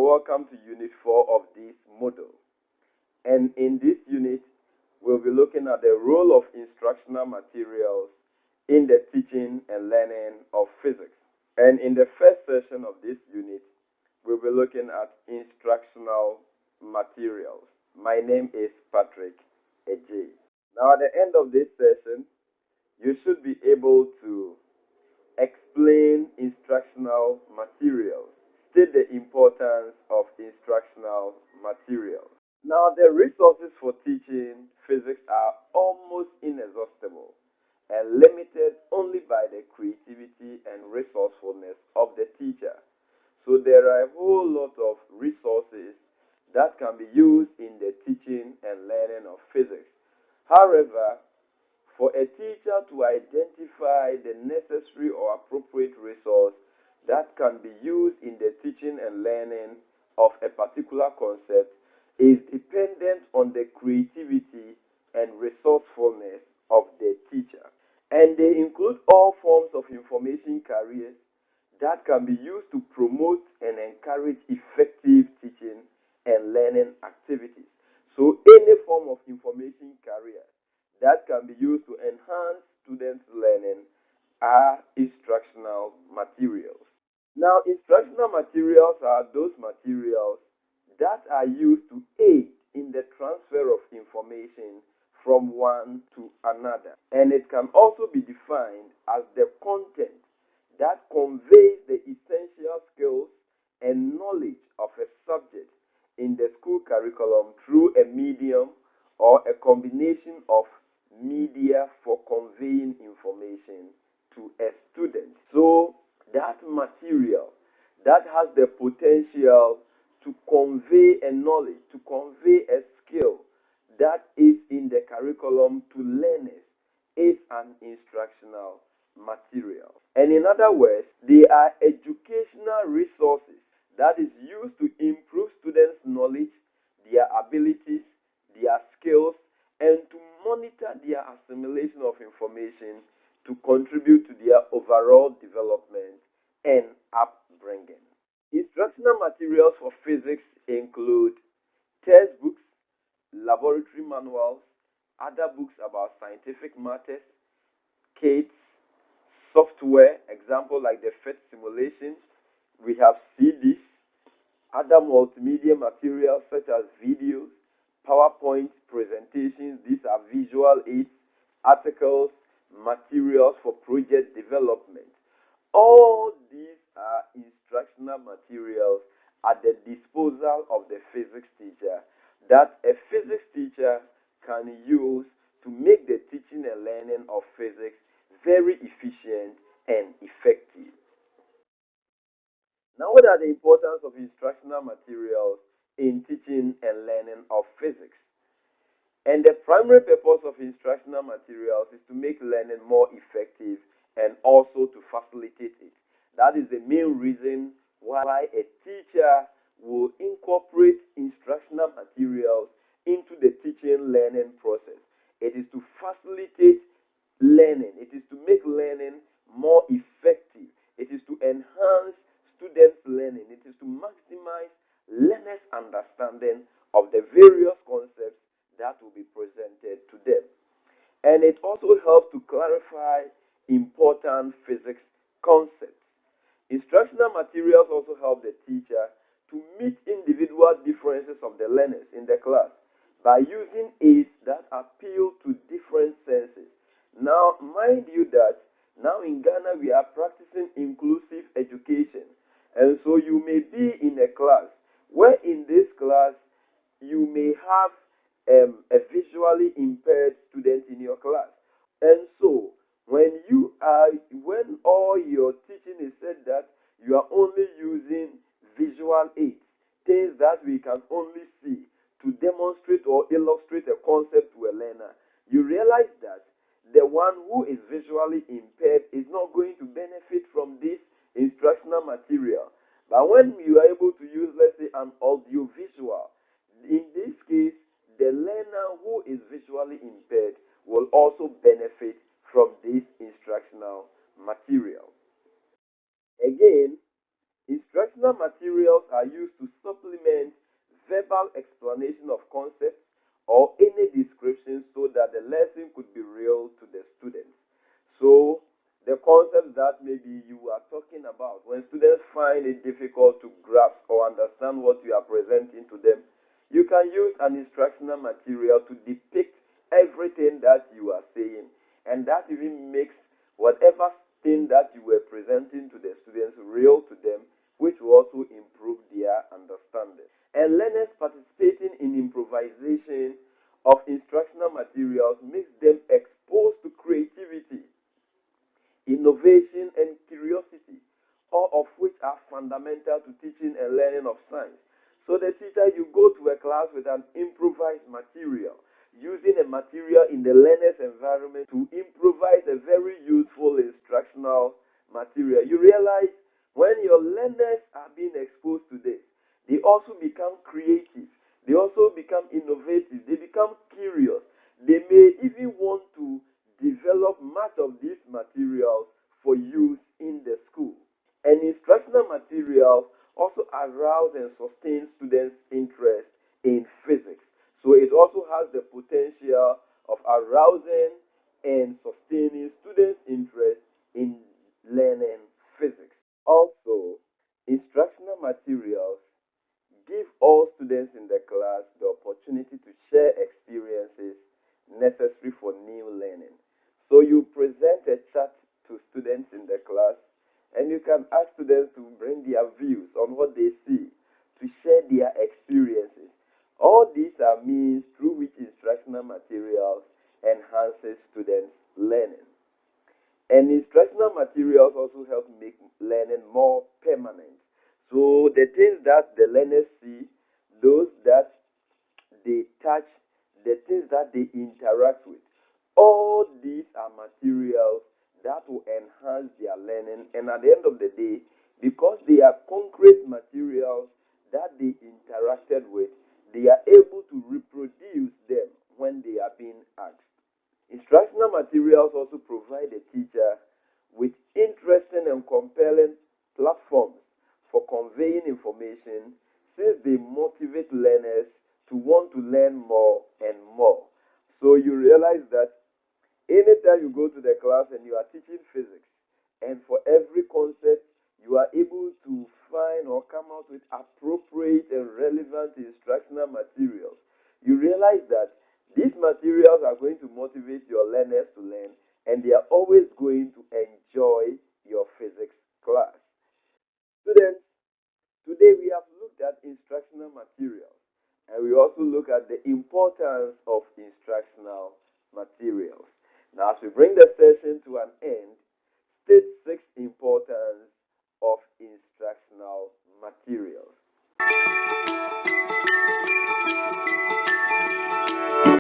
welcome to Unit 4 of this module. And in this unit, we'll be looking at the role of instructional materials in the teaching and learning of physics. And in the first session of this unit, we'll be looking at instructional materials. My name is Patrick Ej. Now, at the end of this session, you should be able to explain instructional materials. State the importance of instructional materials. Now, the resources for teaching physics are almost inexhaustible and limited only by the creativity and resourcefulness of the teacher. So there are a whole lot of resources that can be used in the teaching and learning of physics. However, for a teacher to identify the necessary or appropriate resource that can be used in the teaching and learning of a particular concept is dependent on the creativity and resourcefulness of the teacher. And they include all forms of information careers that can be used to promote and encourage effective teaching and learning activities. So any form of information career that can be used to enhance students' learning are instructional materials. Now, instructional materials are those materials that are used to aid in the transfer of information from one to another. And it can also be defined as the content that conveys the essential skills and knowledge of a subject in the school curriculum through a medium or a combination of media for conveying information to a student. So that material that has the potential to convey a knowledge, to convey a skill that is in the curriculum to learners is an instructional material. And in other words, they are educational resources that is used to improve students' knowledge, their abilities, their skills, and to monitor their assimilation of information to contribute to their overall development and upbringing. Instructional materials for physics include textbooks, laboratory manuals, other books about scientific matters, kits, software, example like the PhET simulation. We have CDs, other multimedia materials such as videos, PowerPoint presentations. These are visual aids, articles, materials for project development. All these are instructional materials at the disposal of the physics teacher that a physics teacher can use to make the teaching and learning of physics very efficient and effective. Now, what are the importance of instructional materials in teaching and learning of physics? And the primary purpose of instructional materials is to make learning more effective and also to facilitate it. That is the main reason why a teacher will incorporate instructional materials into the teaching learning process. It is to facilitate learning. It is to make learning more effective. It is to enhance students' learning. It is to maximize learners' understanding of the various concepts that will be presented to them. And it also helps to clarify important physics concepts. Instructional materials also help the teacher to meet individual differences of the learners in the class by using aids that appeal to different senses. Now, mind you that now in Ghana we are practicing inclusive education. And so you may be in a class where in this class you may have a visually impaired student in your class. And so when all your teaching is said that you are only using visual aids, things that we can only see to demonstrate or illustrate a concept to a learner, you realize that the one who is visually impaired is not going to benefit from this instructional material. But when you are able to use, let's say, an audiovisual, in this case, the learner who is visually impaired will also benefit from this instructional material. Again, Instructional materials are used to supplement verbal explanation of concepts or any description so that the lesson could be real to the students. So, the concepts that maybe you are talking about, when students find it difficult to grasp or understand what you are presenting to them, you can use an instructional material to depict everything that you are saying, and that even makes whatever thing that you were presenting to the students real to them, which will also improve their understanding. And learners participating in improvisation of instructional materials makes them exposed to creativity, innovation, and curiosity, all of which are fundamental to teaching and learning of science. So the teacher, you go to a class with an improvised material, using a material in the learner's environment to improvise a very useful instructional material. You realize when your learners are being exposed to this, they also become creative. They also become innovative. They become curious. They may even want to develop much of these materials for use in the school. And instructional materials also arouse and sustain students' interest in physics. So it also has the potential of arousing and sustaining students' interest in learning physics. Also, instructional materials give all students in the class the opportunity to share experiences necessary for new learning. So you present a chart to students in the class, and you can ask students to bring their views on what they see, to share their experiences. All these are means through which instructional materials enhances students' learning. And instructional materials also help make learning more permanent. So the things that the learners see, those that they touch, the things that they interact with, all these are materials that will enhance their learning. And at the end of the day, because they are concrete materials that they interacted with, they are able to reproduce them when they are being asked. Instructional materials also provide the teacher with interesting and compelling platforms for conveying information, since they motivate learners to want to learn more and more. So you realize that anytime you go to the class and you are teaching physics, and for every concept, you are able to find or come out with appropriate and relevant instructional materials. You realize that these materials are going to motivate your learners to learn, and they are always going to enjoy your physics class. Students, today we have looked at instructional materials, and we also look at the importance of instructional materials. Now, as we bring the session to an end, state six importance